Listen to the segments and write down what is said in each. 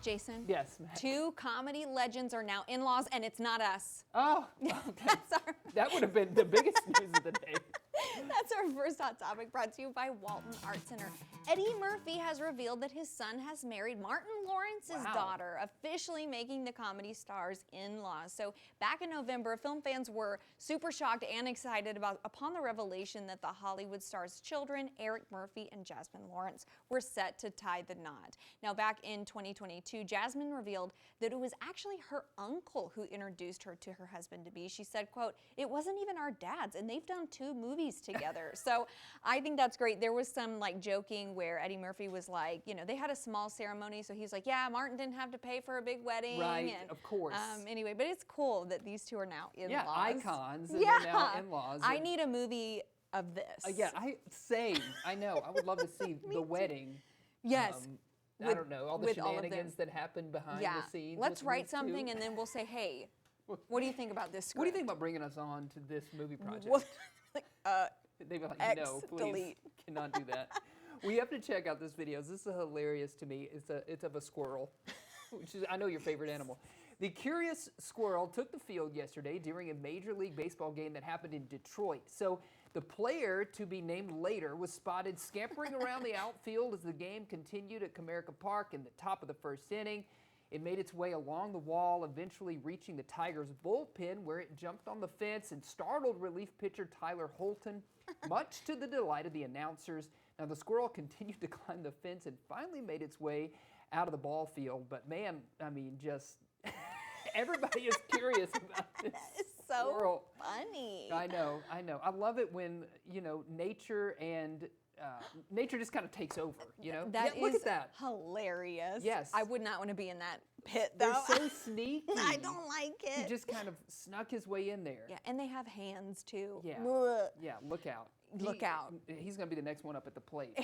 Jason? Yes, Matt. 2 comedy legends are now in-laws, and it's not us. Oh, okay. That would have been the biggest news of the day. That's our first hot topic, brought to you by Walton Art Center. Eddie Murphy has revealed that his son has married Martin Lawrence's daughter, officially making the comedy star's in-laws. So back in November, film fans were super shocked and excited upon the revelation that the Hollywood star's children, Eric Murphy and Jasmine Lawrence, were set to tie the knot. Now, back in 2022, Jasmine revealed that it was actually her uncle who introduced her to her husband-to-be. She said, quote, "It wasn't even our dads, and they've done 2 movies together." So I think that's great. There was some like joking where Eddie Murphy was like, you know, they had a small ceremony, so he's like, yeah, Martin didn't have to pay for a big wedding. Right, and, of course. Anyway, but it's cool that these 2 are now in-laws. Yeah, icons, and they're now in-laws. I need a movie of this. Same. I know. I would love to see the wedding. Yes. I don't know, all the shenanigans all that happened behind the scenes. Let's write something and then we'll say, hey, what do you think about this script? What do you think about bringing us on to this movie project? They'd be like, no, please, delete. Cannot do that. We have to check out this video. This is hilarious to me. It's of a squirrel, which is, I know, your favorite animal. The curious squirrel took the field yesterday during a Major League Baseball game that happened in Detroit. So the player, to be named later, was spotted scampering around the outfield as the game continued at Comerica Park in the top of the first inning. It made its way along the wall, eventually reaching the Tigers' bullpen, where it jumped on the fence and startled relief pitcher Tyler Holton, much to the delight of the announcers. Now, the squirrel continued to climb the fence and finally made its way out of the ball field. But man, I mean, just everybody is curious about this. It's squirrel. So funny. I know. I love it when, you know, nature just kind of takes over, you know? Look at that. Hilarious. Yes. I would not want to be in that pit, though. They're so sneaky. I don't like it. He just kind of snuck his way in there. Yeah, and they have hands, too. Yeah. Ugh. Yeah, look out. Look out. He's going to be the next one up at the plate.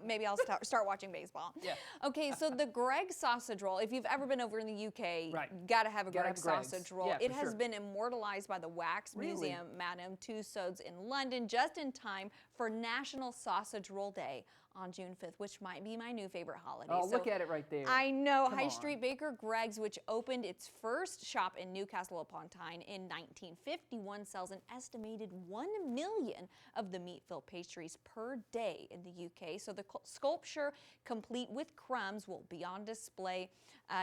Maybe I'll start watching baseball. Yeah. Okay, so the Greggs sausage roll, if you've ever been over in the UK, right, got to have a Greggs sausage roll. Yeah, it has been immortalized by the Wax Museum, Madame Tussauds in London, just in time for National Sausage Roll Day on June 5th, which might be my new favorite holiday. Oh, look at it right there. I know. High Street Baker Greggs, which opened its first shop in Newcastle upon Tyne in 1951, sells an estimated 1 million of the meat-filled pastries per day in the UK. So the sculpture, complete with crumbs, will be on display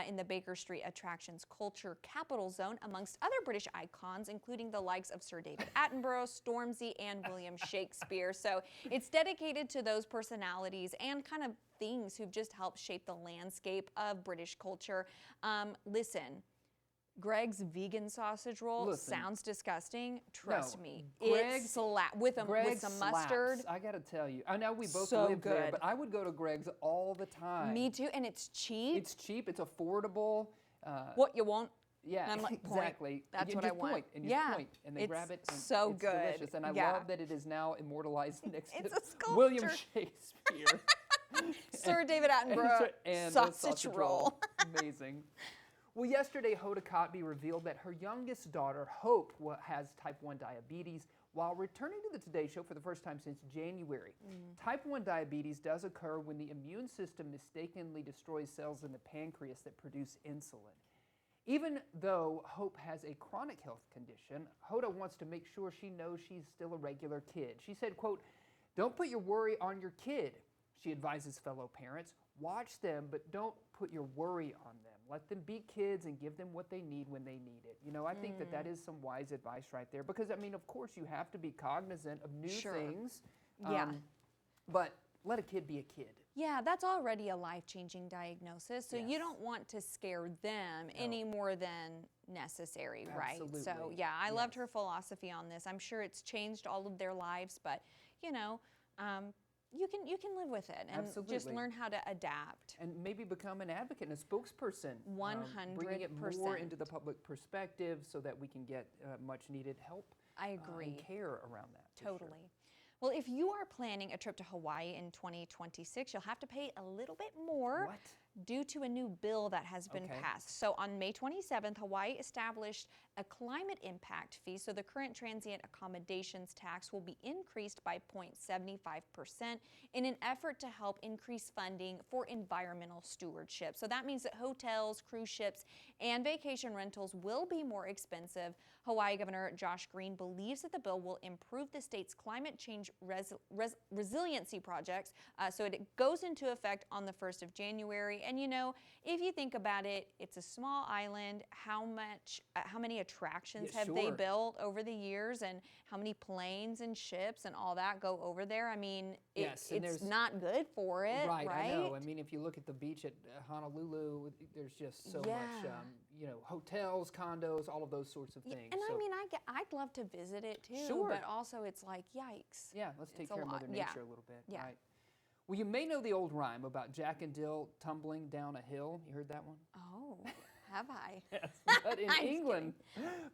in the Baker Street Attractions Culture Capital Zone, amongst other British icons, including the likes of Sir David Attenborough, Stormzy, and William Shakespeare. So it's dedicated to those personalities and kind of things who've just helped shape the landscape of British culture. Listen, Greggs vegan sausage roll sounds disgusting. Trust me, Greggs with some mustard. I gotta tell you, I know we both So live there, good. but I would go to Greggs all the time. Me too, and it's cheap. It's cheap. It's affordable. What you want? Yeah, and I'm like, exactly. That's what I want. And you point, and they grab it. And so it's good. Delicious. And I love that it is now immortalized next It's to a sculpture. William Shakespeare. Sir David Attenborough and sausage roll. Amazing. Well, yesterday, Hoda Kotb revealed that her youngest daughter, Hope, has type 1 diabetes while returning to the Today Show for the first time since January. Type 1 diabetes does occur when the immune system mistakenly destroys cells in the pancreas that produce insulin. Even though Hope has a chronic health condition, Hoda wants to make sure she knows she's still a regular kid. She said, quote, "Don't put your worry on your kid." She advises fellow parents, watch them, but don't put your worry on them. Let them be kids and give them what they need when they need it. You know, I think that is some wise advice right there. Because, I mean, of course, you have to be cognizant of new things. But let a kid be a kid. Yeah, that's already a life-changing diagnosis. So you don't want to scare them any more than necessary, right? So, yeah, I loved her philosophy on this. I'm sure it's changed all of their lives, but, you know, you can live with it and just learn how to adapt. And maybe become an advocate and a spokesperson. 100%. Bringing it more into the public perspective so that we can get much needed help. I agree. And care around that. Totally. Well, if you are planning a trip to Hawaii in 2026, you'll have to pay a little bit more. What? due to a new bill that has been passed. So on May 27th, Hawaii established a climate impact fee. So the current transient accommodations tax will be increased by 0.75% in an effort to help increase funding for environmental stewardship. So that means that hotels, cruise ships, and vacation rentals will be more expensive. Hawaii Governor Josh Green believes that the bill will improve the state's climate change resiliency projects. So it goes into effect on the 1st of January. And you know, if you think about it, it's a small island. How many attractions have they built over the years, and how many planes and ships and all that go over there? I mean, it's not good for it, right? I know. I mean, if you look at the beach at Honolulu, there's just so much, you know, hotels, condos, all of those sorts of things. And I mean, I'd love to visit it too, but also it's like, yikes. Yeah, let's take care of Mother Nature a little bit. Yeah. Right. Well, you may know the old rhyme about Jack and Dill tumbling down a hill. You heard that one? Oh, have I? Yes, but in England,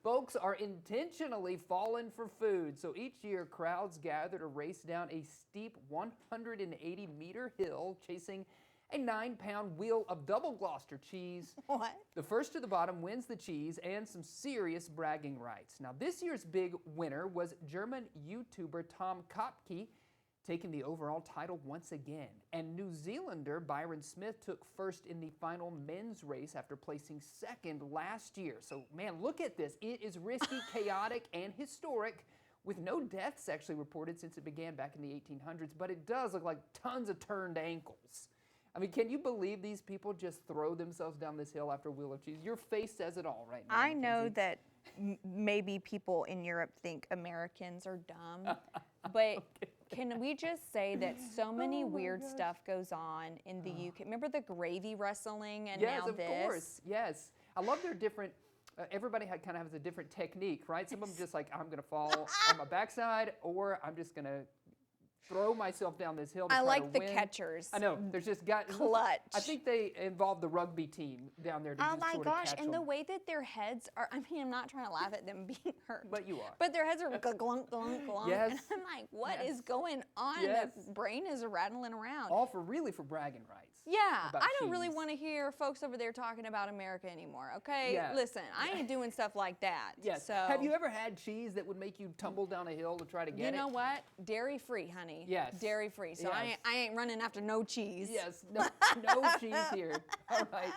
folks are intentionally falling for food. So each year, crowds gather to race down a steep 180-meter hill, chasing a 9-pound wheel of double Gloucester cheese. What? The first to the bottom wins the cheese and some serious bragging rights. Now, this year's big winner was German YouTuber Tom Kopke, taking the overall title once again. And New Zealander Byron Smith took first in the final men's race after placing second last year. So, man, look at this. It is risky, chaotic, and historic, with no deaths actually reported since it began back in the 1800s, but it does look like tons of turned ankles. I mean, can you believe these people just throw themselves down this hill after a wheel of cheese? Your face says it all right now. I know that maybe people in Europe think Americans are dumb, but can we just say that so many weird stuff goes on in the UK? Remember the gravy wrestling and now this? Yes, of course. Yes. I love their different, everybody kind of has a different technique, right? Some of them just like, I'm going to fall on my backside, or I'm just going to throw myself down this hill to I try like to the win. catchers. I know. There's just clutch. I think they involved the rugby team down there to oh just my sort gosh, of catch and the them. way that their heads are, I mean, I'm not trying to laugh at them being hurt. But you are. But their heads are glunk, glunk, glunk. Yes. And I'm like, what is going on? Yes. The brain is rattling around. All for bragging rights. Yeah, about I don't really cheese. want to hear folks over there talking about America anymore, okay? Yeah. Listen, I ain't doing stuff like that. Yes. So, Have you ever had cheese that would make you tumble down a hill to try to get it? You know what? Dairy free, honey. Yes. Dairy free. So Yes. I ain't running after no cheese. Yes. No cheese here. All right.